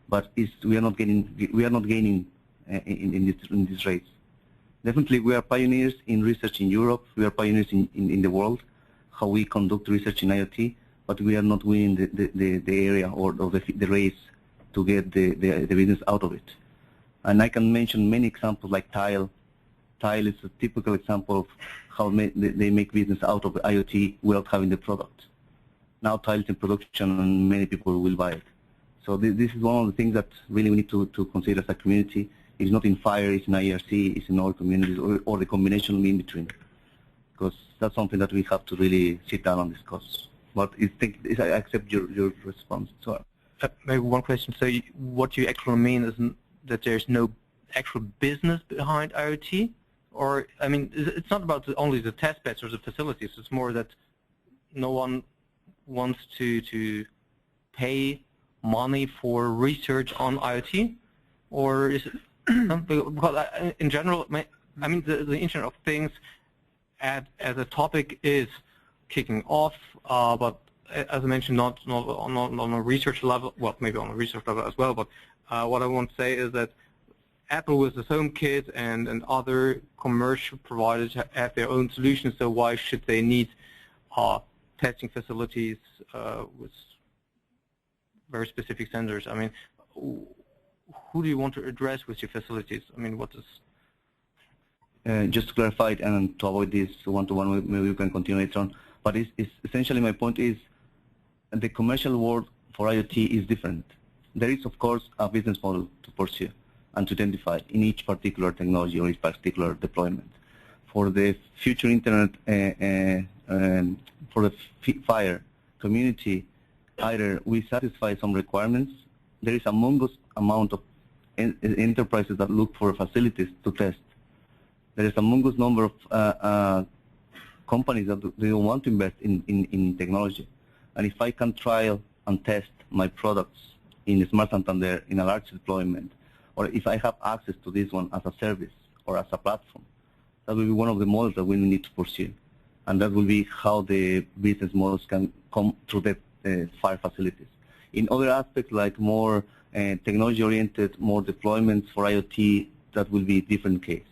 but we are not gaining in this race. Definitely, we are pioneers in research in Europe. We are pioneers in the world, how we conduct research in IoT, but we are not winning the area or the race to get the business out of it. And I can mention many examples like Tile. Tile is a typical example of how they make business out of IoT without having the product. Now Tile is in production and many people will buy it. So this is one of the things that really we need to consider as a community, It's not in fire, it's in IRC, it's in all communities, or the combination in between. Because that's something that we have to really sit down and discuss. But I accept your response. So, maybe one question. So what you actually mean is that there's no actual business behind IoT? Or, I mean, it's not about only the test beds or the facilities. It's more that no one wants to pay money for research on IoT? Or is it, because in general, I mean, the Internet of Things as a topic is kicking off, but as I mentioned, not on a research level, well, maybe on a research level as well, but what I want to say is that Apple with its HomeKit and other commercial providers have their own solutions, so why should they need testing facilities with very specific sensors? I mean, who do you want to address with your facilities? I mean, what is... just to clarify it and to avoid this one-to-one, maybe we can continue later on. But it's essentially my point is the commercial world for IoT is different. There is, of course, a business model to pursue and to identify in each particular technology or each particular deployment. For the future Internet, for the FIRE community, either we satisfy some requirements. There is a humongous amount of enterprises that look for facilities to test. There is a humongous number of companies that they don't want to invest in technology. And if I can trial and test my products in Smart Santander in a large deployment, or if I have access to this one as a service or as a platform, that will be one of the models that we need to pursue. And that will be how the business models can come through the FIRE facilities. In other aspects, like more technology-oriented, more deployments for IoT, that will be a different case.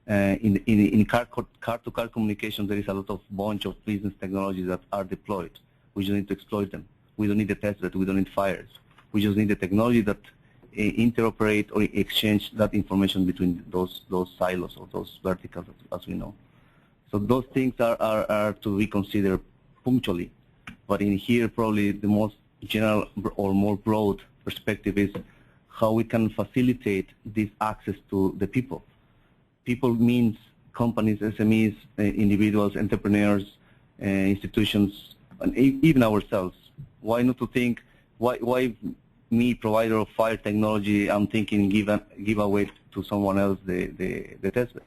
In car-to-car communication, there is a lot of bunch of business technologies that are deployed. We just need to exploit them. We don't need the test bed. We don't need fires. We just need the technology that interoperate or exchange that information between those silos or those verticals, as we know. So those things are to be considered punctually. But in here, probably the most general or more broad perspective is how we can facilitate this access to the people. People means companies, SMEs, individuals, entrepreneurs, institutions, and even ourselves. Why not to think, why me, provider of FIRE technology, I'm thinking give away to someone else the test beds.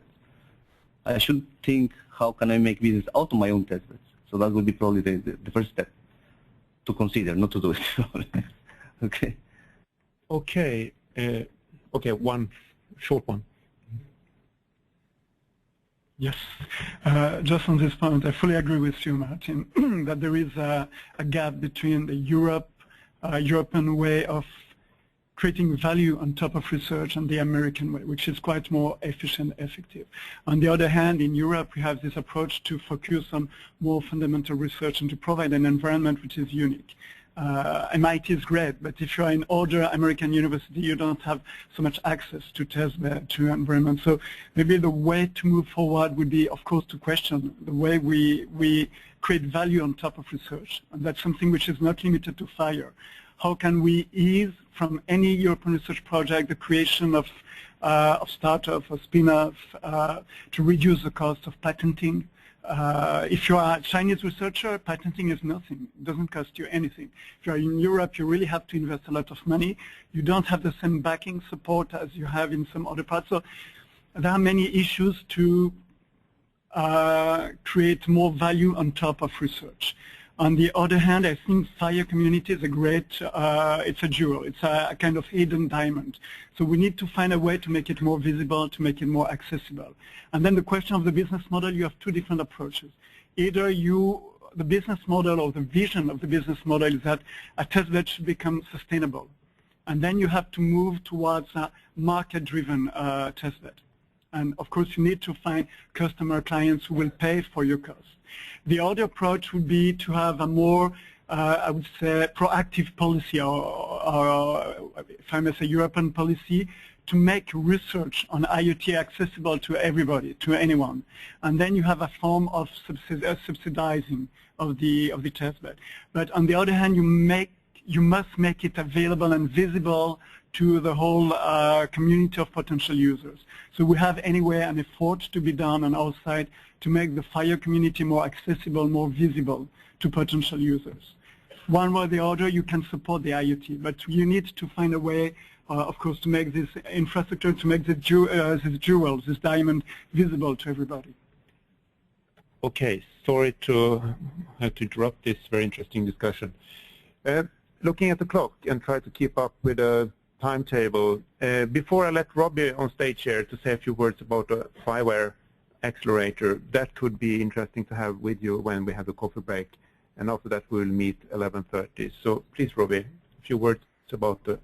I should think, how can I make business out of my own test beds? So that would be probably the first step to consider, not to do it. Okay. Okay. Okay, one short one. Yes, just on this point, I fully agree with you, Martin, that there is a gap between the European way of creating value on top of research and the American way, which is quite more efficient and effective. On the other hand, in Europe, we have this approach to focus on more fundamental research and to provide an environment which is unique. MIT is great, but if you're in older American university, you don't have so much access to test bed, to environment. So maybe the way to move forward would be, of course, to question the way we create value on top of research. And that's something which is not limited to FIRE. How can we ease from any European research project the creation of startup or spin-off to reduce the cost of patenting? If you are a Chinese researcher, patenting is nothing. It doesn't cost you anything. If you are in Europe, you really have to invest a lot of money. You don't have the same backing support as you have in some other parts. So there are many issues to create more value on top of research. On the other hand, I think FIRE community is a great, it's a jewel. It's a kind of hidden diamond. So we need to find a way to make it more visible, to make it more accessible. And then the question of the business model, you have two different approaches. Either the business model or the vision of the business model is that a test bed should become sustainable. And then you have to move towards a market-driven test bed. And of course, you need to find customer clients who will pay for your cost. The other approach would be to have a more, I would say, proactive policy, or if I may say, European policy, to make research on IoT accessible to everybody, to anyone. And then you have a form of subsidizing of the test bed. But on the other hand, you make you must make it available and visible to the whole community of potential users. So we have anyway an effort to be done on our side to make the FHIR community more accessible, more visible to potential users. One way or the other, you can support the IoT, but you need to find a way, of course, to make this infrastructure, to make this jewel, this diamond, visible to everybody. Okay, sorry to have to interrupt this very interesting discussion. Looking at the clock and try to keep up with the timetable, before I let Robbie on stage here to say a few words about the FireWare accelerator, that could be interesting to have with you when we have the coffee break. And after that, we'll meet 11:30. So please, Robbie, a few words about the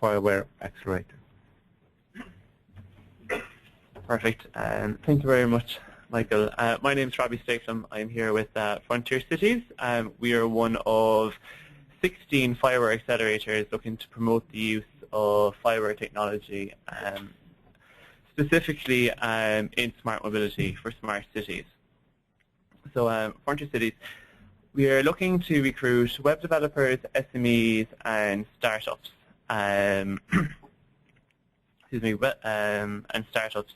FireWare accelerator. Perfect. Thank you very much, Michael. My name is Robbie Stakeham. I'm here with Frontier Cities. We are one of 16 FireWare accelerators looking to promote the use of FireWare technology, specifically in smart mobility for smart cities. So Frontier Cities, we are looking to recruit web developers, SMEs, and startups. And startups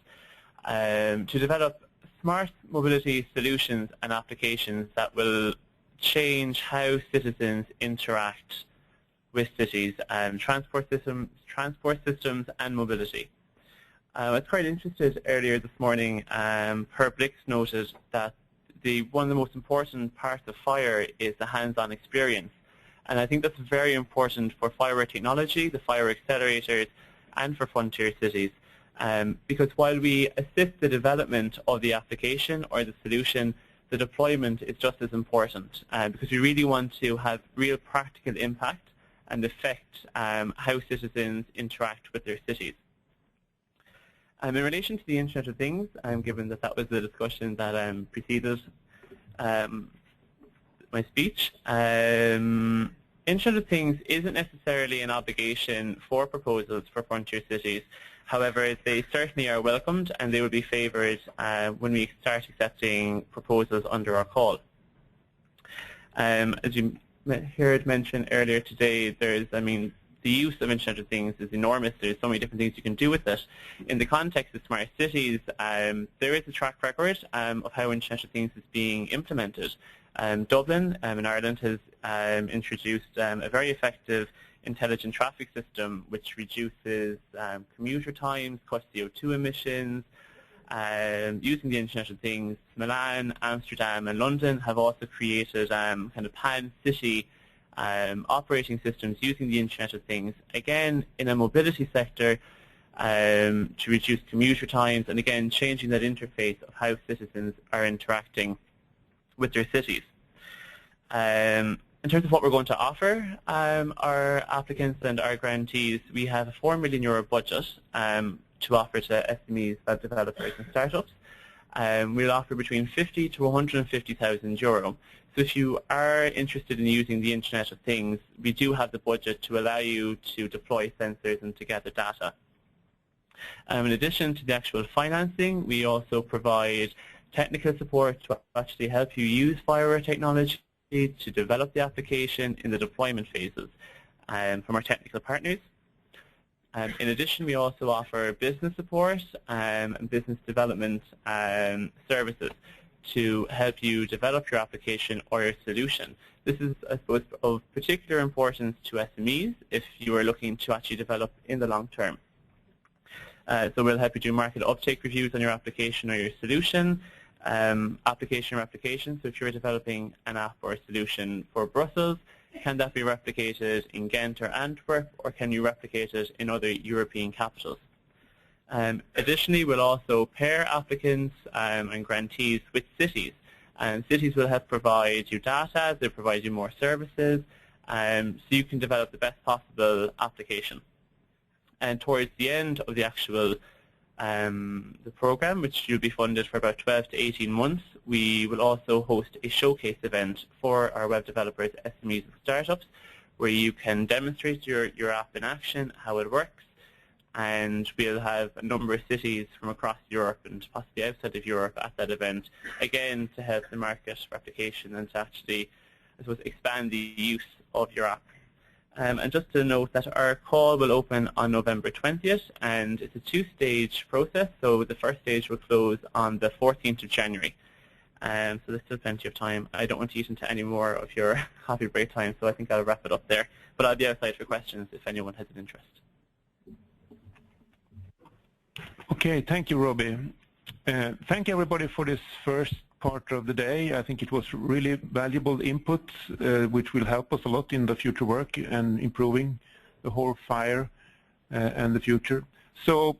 to develop smart mobility solutions and applications that will change how citizens interact with cities and transport systems and mobility. I was quite interested earlier this morning. Per Blix noted that one of the most important parts of FHIR is the hands-on experience. And I think that's very important for FireWare technology, the FireWare accelerators, and for Frontier Cities. Because while we assist the development of the application or the solution, the deployment is just as important, because we really want to have real practical impact and affect how citizens interact with their cities. In relation to the Internet of Things, given that that was the discussion that preceded my speech, Internet of Things isn't necessarily an obligation for proposals for Frontier Cities. However, they certainly are welcomed, and they will be favoured when we start accepting proposals under our call. As you heard mentioned earlier today, the use of Internet of Things is enormous. There's so many different things you can do with it. In the context of smart cities, there is a track record of how Internet of Things is being implemented. Dublin in Ireland has introduced a very effective intelligent traffic system which reduces commuter times, cuts CO2 emissions, using the Internet of Things. Milan, Amsterdam and London have also created kind of pan-city operating systems using the Internet of Things, again in a mobility sector to reduce commuter times and again changing that interface of how citizens are interacting with their cities. In terms of what we're going to offer our applicants and our grantees, we have a €4 million budget to offer to SMEs, web developers and startups. We'll offer between 50 to €150,000. So if you are interested in using the Internet of Things, we do have the budget to allow you to deploy sensors and to gather data. In addition to the actual financing, we also provide technical support to actually help you use FireWare technology to develop the application in the deployment phases from our technical partners. In addition, we also offer business support and business development services to help you develop your application or your solution. This is, I suppose, of particular importance to SMEs if you are looking to actually develop in the long term. So we'll help you do market uptake reviews on your application or your solution, application or application. So if you're developing an app or a solution for Brussels, can that be replicated in Ghent or Antwerp, or can you replicate it in other European capitals? Additionally, we'll also pair applicants and grantees with cities. And cities will help provide you data, they'll provide you more services, so you can develop the best possible application. And towards the end of the actual the program, which you'll be funded for about 12 to 18 months, we will also host a showcase event for our web developers, SMEs and startups, where you can demonstrate your app in action, how it works, and we'll have a number of cities from across Europe and possibly outside of Europe at that event, again to help the market replication and to actually, I suppose, expand the use of your app. And just to note that our call will open on November 20th, and it's a two-stage process. So the first stage will close on the 14th of January. So there's still plenty of time. I don't want to eat into any more of your coffee break time, so I think I'll wrap it up there. But I'll be outside for questions if anyone has an interest. Okay, thank you, Robbie. Thank everybody for this first part of the day. I think it was really valuable input, which will help us a lot in the future work and improving the whole fire and the future. So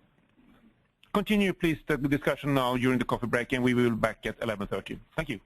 continue, please, the discussion now during the coffee break, and we will be back at 11:30. Thank you.